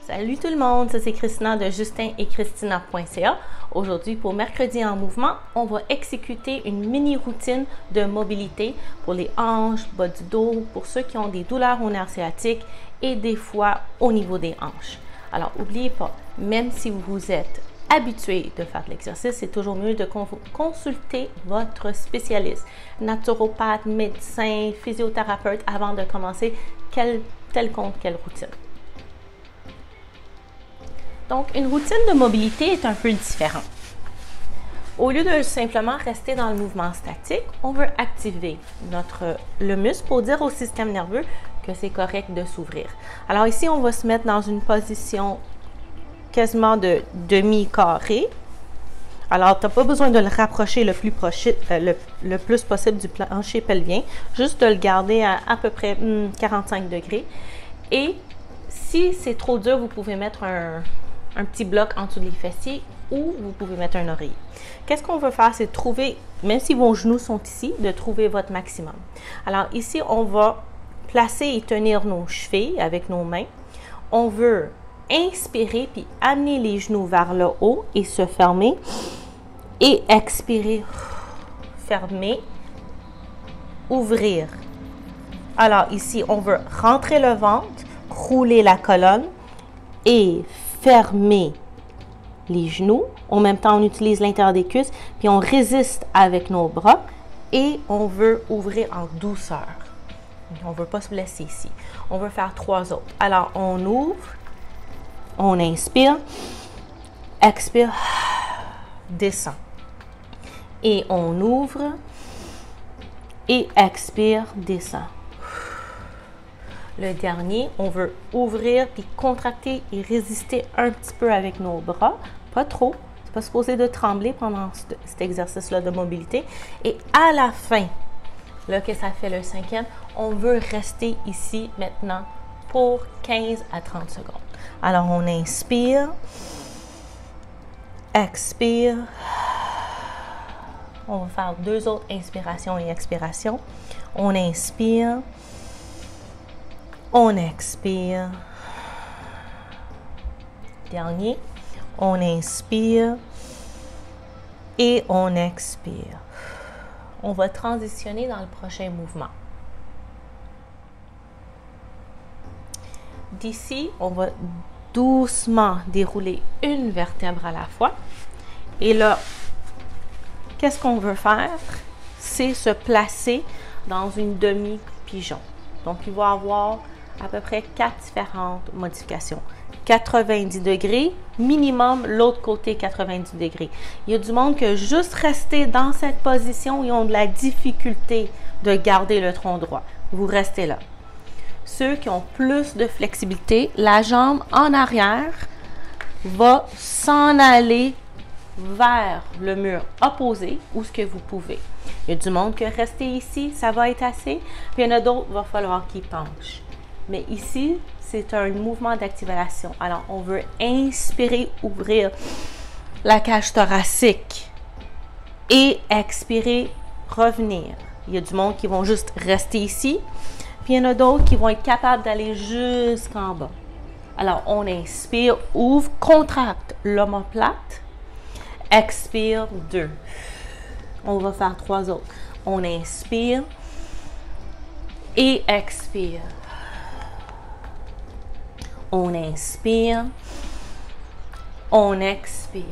Salut tout le monde, ça c'est Christina de Justin et Christina.ca. Aujourd'hui, pour Mercredi en mouvement, on va exécuter une mini routine de mobilité pour les hanches, bas du dos, pour ceux qui ont des douleurs au nerf sciatique et des fois au niveau des hanches. Alors, n'oubliez pas, même si vous êtes habitué de faire de l'exercice, c'est toujours mieux de consulter votre spécialiste, naturopathe, médecin, physiothérapeute avant de commencer quelle routine. Donc, une routine de mobilité est un peu différente. Au lieu de simplement rester dans le mouvement statique, on veut activer le muscle pour dire au système nerveux que c'est correct de s'ouvrir. Alors ici, on va se mettre dans une position quasiment de demi-carré. Alors, tu n'as pas besoin de le rapprocher le plus possible du plancher pelvien, juste de le garder à peu près 45 degrés. Et si c'est trop dur, vous pouvez mettre un petit bloc en dessous des fessiers ou vous pouvez mettre un oreiller. Qu'est-ce qu'on veut faire? C'est trouver, même si vos genoux sont ici, de trouver votre maximum. Alors ici, on va placer et tenir nos chevilles avec nos mains. On veut inspirer puis amener les genoux vers le haut et se fermer. Et expirer, fermer, ouvrir. Alors ici, on veut rentrer le ventre, rouler la colonne et fermer les genoux. En même temps, on utilise l'intérieur des cuisses, puis on résiste avec nos bras et on veut ouvrir en douceur. On ne veut pas se blesser ici. On veut faire 3 autres. Alors, on ouvre, on inspire, expire, descend. Et on ouvre et expire, descend. Le dernier, on veut ouvrir puis contracter et résister un petit peu avec nos bras, pas trop. C'est pas supposé de trembler pendant cet exercice-là de mobilité. Et à la fin, là que ça fait le 5e, on veut rester ici maintenant pour 15 à 30 secondes. Alors, on inspire, expire. On va faire 2 autres inspirations et expirations. On inspire. On expire. Dernier. On inspire. Et on expire. On va transitionner dans le prochain mouvement. D'ici, on va doucement dérouler une vertèbre à la fois. Et là, qu'est-ce qu'on veut faire? C'est se placer dans une demi-pigeon. Donc, il va y avoir à peu près 4 différentes modifications. 90 degrés, minimum, l'autre côté 90 degrés. Il y a du monde que juste rester dans cette position, ils ont de la difficulté de garder le tronc droit. Vous restez là. Ceux qui ont plus de flexibilité, la jambe en arrière va s'en aller vers le mur opposé où ce que vous pouvez. Il y a du monde que rester ici, ça va être assez. Puis il y en a d'autres, il va falloir qu'ils penchent. Mais ici, c'est un mouvement d'activation. Alors, on veut inspirer, ouvrir la cage thoracique et expirer, revenir. Il y a du monde qui vont juste rester ici. Puis il y en a d'autres qui vont être capables d'aller jusqu'en bas. Alors, on inspire, ouvre, contracte l'omoplate. Expire, 2. On va faire 3 autres. On inspire et expire. On inspire. On expire.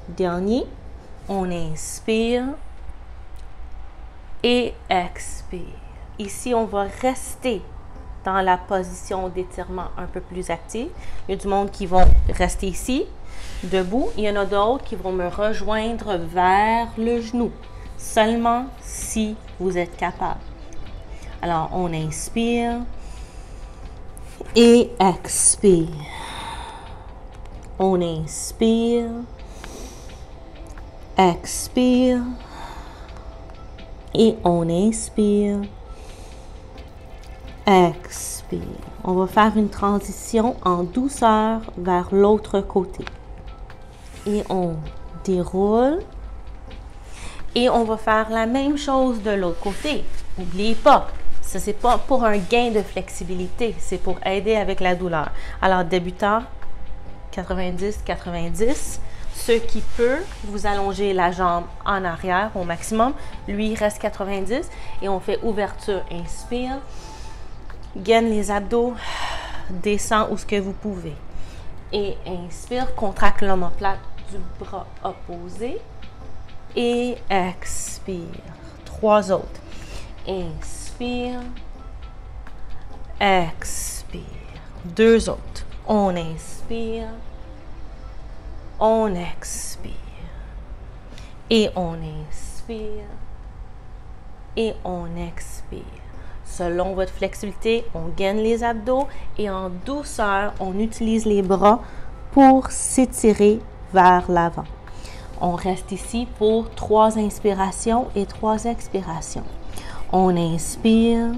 Dernier. On inspire et expire. Ici, on va rester dans la position d'étirement un peu plus active. Il y a du monde qui vont rester ici, debout. Il y en a d'autres qui vont me rejoindre vers le genou, seulement si vous êtes capable. Alors, on inspire et expire. On inspire, expire et on inspire, expire. On va faire une transition en douceur vers l'autre côté. Et on déroule. Et on va faire la même chose de l'autre côté. N'oubliez pas, Ça, c'est pas pour un gain de flexibilité, c'est pour aider avec la douleur. Alors, débutant, 90-90. Ceux qui peuvent, vous allongez la jambe en arrière au maximum. Lui, il reste 90. Et on fait ouverture. Inspire. Gaine les abdos. Descend où ce que vous pouvez. Et inspire. Contracte l'omoplate du bras opposé. Et expire. 3 autres. Inspire. Expire. 2 autres. On inspire. On expire. Et on inspire. Et on expire. Selon votre flexibilité, on gaine les abdos et en douceur, on utilise les bras pour s'étirer vers l'avant. On reste ici pour 3 inspirations et 3 expirations. On inspire.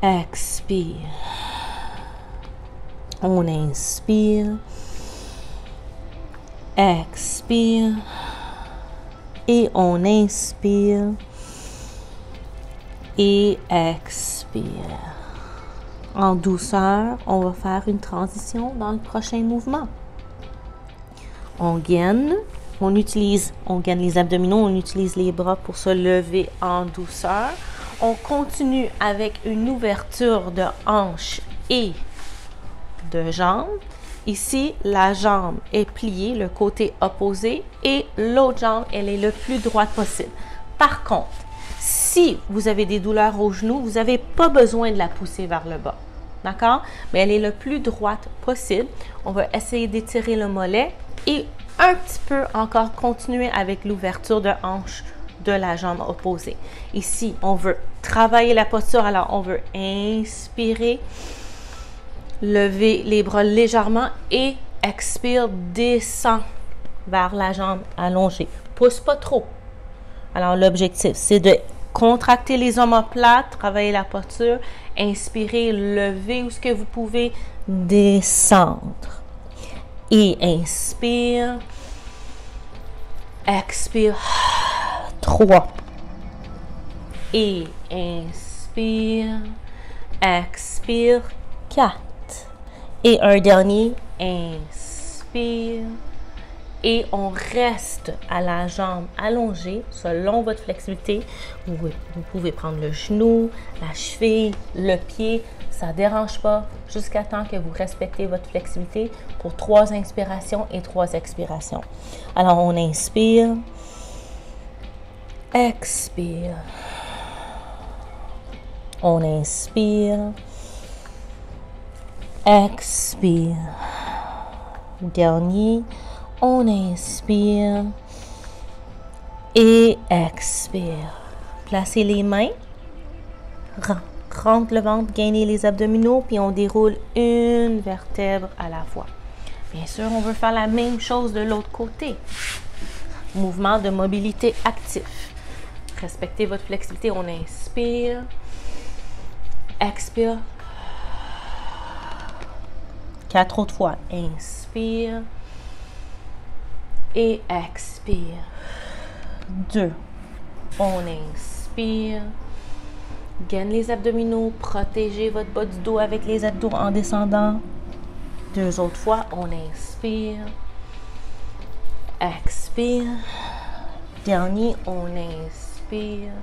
Expire. On inspire. Expire. Et on inspire. Et expire. En douceur, on va faire une transition dans le prochain mouvement. On gaine. On gaine les abdominaux, on utilise les bras pour se lever en douceur. On continue avec une ouverture de hanche et de jambe. Ici, la jambe est pliée, le côté opposé, et l'autre jambe, elle est le plus droite possible. Par contre, si vous avez des douleurs au genou, vous n'avez pas besoin de la pousser vers le bas. D'accord? Mais elle est le plus droite possible. On va essayer d'étirer le mollet et un petit peu encore continuer avec l'ouverture de hanche de la jambe opposée. Ici, on veut travailler la posture. Alors, on veut inspirer, lever les bras légèrement et expire, descend vers la jambe allongée. Pousse pas trop. Alors, l'objectif, c'est de contracter les omoplates, travailler la posture, inspirer, lever où ce que vous pouvez, descendre. Et inspire, expire, 3. Et inspire, expire, 4. Et un dernier, inspire. Et on reste à la jambe allongée selon votre flexibilité. Vous pouvez prendre le genou, la cheville, le pied. Ça ne dérange pas jusqu'à temps que vous respectez votre flexibilité pour 3 inspirations et 3 expirations. Alors, on inspire. Expire. On inspire. Expire. Dernier. On inspire et expire. Placez les mains, rentre le ventre, gainez les abdominaux, puis on déroule une vertèbre à la fois. Bien sûr, on veut faire la même chose de l'autre côté. Mouvement de mobilité actif. Respectez votre flexibilité. On inspire, expire. 4 autres fois. Inspire. Et expire. 2. On inspire. Gaine les abdominaux. Protégez votre bas du dos avec les abdos en descendant. 2 autres fois. On inspire. Expire. Dernier. On inspire.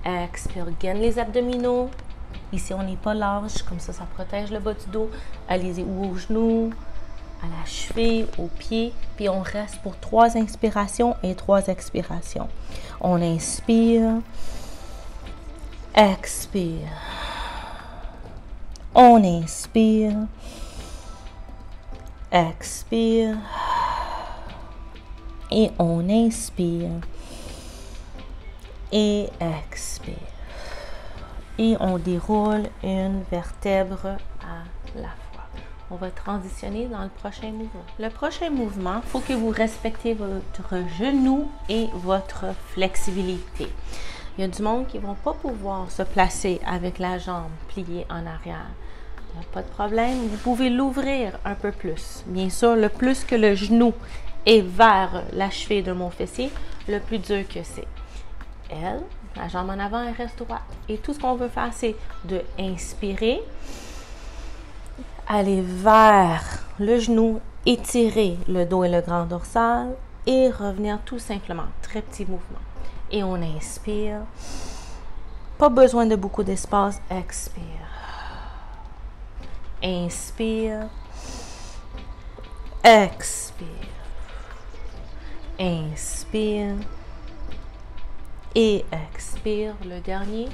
Expire. Gaine les abdominaux. Ici, on n'est pas large. Comme ça protège le bas du dos. Allez-y ou aux genoux, à la cheville, au pied, puis on reste pour 3 inspirations et 3 expirations. On inspire, expire, on inspire, expire, et on inspire, et expire. Et on déroule une vertèbre à la fois. On va transitionner dans le prochain mouvement. Le prochain mouvement, il faut que vous respectez votre genou et votre flexibilité. Il y a du monde qui ne vont pas pouvoir se placer avec la jambe pliée en arrière. Il n'y a pas de problème, vous pouvez l'ouvrir un peu plus. Bien sûr, le plus que le genou est vers la cheville de mon fessier, le plus dur que c'est. Elle, La jambe en avant, elle reste droite. Et tout ce qu'on veut faire, c'est de inspirer, aller vers le genou, étirer le dos et le grand dorsal et revenir tout simplement. Très petit mouvement. Et on inspire. Pas besoin de beaucoup d'espace. Expire. Inspire. Expire. Inspire. Et expire. Le dernier.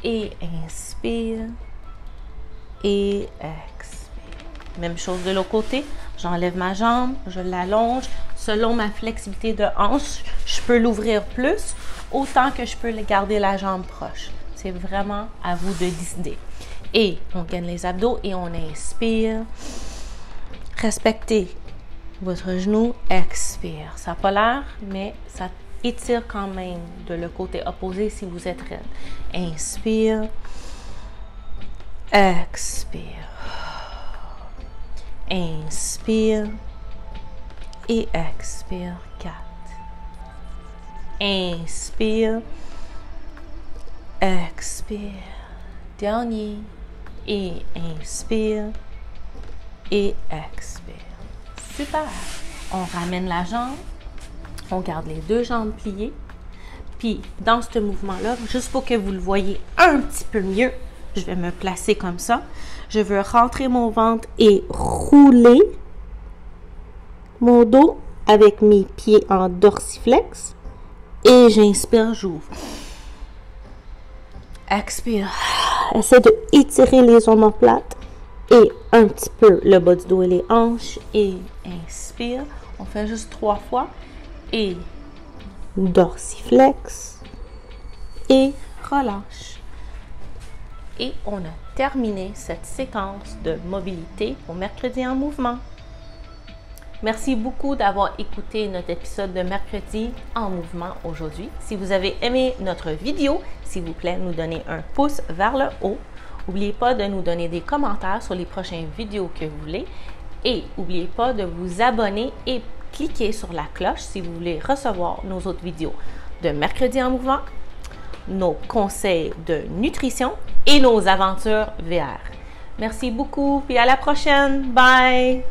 Et inspire. Et expire. Même chose de l'autre côté. J'enlève ma jambe. Je l'allonge. Selon ma flexibilité de hanche, je peux l'ouvrir plus, autant que je peux garder la jambe proche. C'est vraiment à vous de décider. Et on gagne les abdos et on inspire. Respectez votre genou. Expire. Ça n'a pas l'air, mais ça étire quand même de le côté opposé si vous êtes raide. Inspire. Expire. Inspire. Et expire. 4. Inspire. Expire. Dernier. Et inspire. Et expire. Super. On ramène la jambe. On garde les deux jambes pliées. Puis, dans ce mouvement-là, juste pour que vous le voyez un petit peu mieux, je vais me placer comme ça. Je veux rentrer mon ventre et rouler mon dos avec mes pieds en dorsiflex. Et j'inspire, j'ouvre. Expire. Essaie de étirer les omoplates et un petit peu le bas du dos et les hanches. Et inspire. On fait juste 3 fois. Et dorsiflex. Et relâche. Et on a terminé cette séquence de mobilité au mercredi en mouvement. Merci beaucoup d'avoir écouté notre épisode de mercredi en mouvement aujourd'hui. Si vous avez aimé notre vidéo, s'il vous plaît, nous donnez un pouce vers le haut. N'oubliez pas de nous donner des commentaires sur les prochaines vidéos que vous voulez. Et n'oubliez pas de vous abonner et cliquer sur la cloche si vous voulez recevoir nos autres vidéos de mercredi en mouvement, nos conseils de nutrition et nos aventures VR. Merci beaucoup et à la prochaine. Bye!